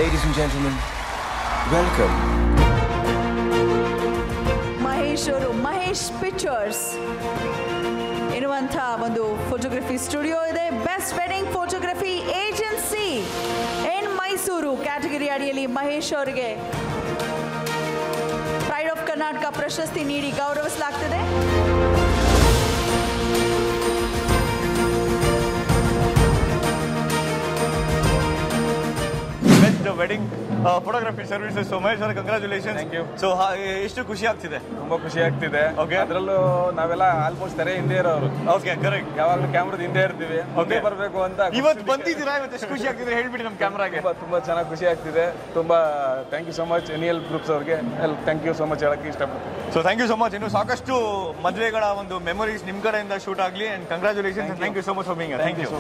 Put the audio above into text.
Ladies and gentlemen, welcome. Mahesh ಅವರು Mahesh pictures ಇರುವಂಥ ಒಂದು ಫೋಟೋಗ್ರಫಿ ಸ್ಟುಡಿಯೋ ಇದೆ. Best wedding photography agency in Mysuru category ಅಡಿಯಲ್ಲಿ ಮಹೇಶ್ ಅವರಿಗೆ ಪ್ರೈಡ್ ಆಫ್ ಕರ್ನಾಟಕ ಪ್ರಶಸ್ತಿ ನೀಡಿ ಗೌರವಿಸಲಾಗ್ತದೆ. Wedding photography services. So Mahesh ಅವರ ಕಂಗ್ರಾಚುಲೇಷನ್. Thank you. ಸೊ ಎಷ್ಟು ಖುಷಿ ಆಗ್ತಿದೆ? ತುಂಬಾ ಖುಷಿ ಆಗ್ತಿದೆ. ಓಕೆ. ಅದರಲ್ಲೂ ನಾವೆಲ್ಲ ಆಲ್ಮೋಸ್ಟ್ ತೆರೆ ಹಿಂದೆ ಇರೋರು. Okay, correct. ಯಾವಾಗಲೂ ಕ್ಯಾಮ್ರಾದ ಹಿಂದೆ ಇರ್ತೀವಿ. ಓಕೆ, ಬರಬೇಕು ಅಂತ ಇವತ್ತು ಬಂದಿದ್ದೀರಾ? ಇವತ್ತು ಎಷ್ಟು ಖುಷಿ ಆಗ್ತಿದೆ ಹೇಳ್ಬಿಡಿ ನಮ್ಮ ಕ್ಯಾಮ್ರಾಗೆ. ತುಂಬಾ ಚೆನ್ನಾಗಿ ಖುಷಿ ಆಗ್ತಿದೆ. ತುಂಬಾ ಥ್ಯಾಂಕ್ ಯು ಸೊ ಮಚ್ ಎನಿಯಲ್ ಗ್ರೂಪ್ಸ್ ಅವ್ರಿಗೆ ಥ್ಯಾಂಕ್ ಯು ಸೊ ಮಚ್ ಹೇಳಕ್ಕೆ ಇಷ್ಟಪಡ್ತೀನಿ. So thank you so much. ಇನ್ನು ಸಾಕಷ್ಟು ಮದುವೆಗಳ ಒಂದು ಮೆಮೊರೀಸ್ ನಿಮ್ಮ ಕಡೆಯಿಂದ ಶೂಟ್ ಆಗಲಿ. And congratulation. Thank you so much for being. Thank you.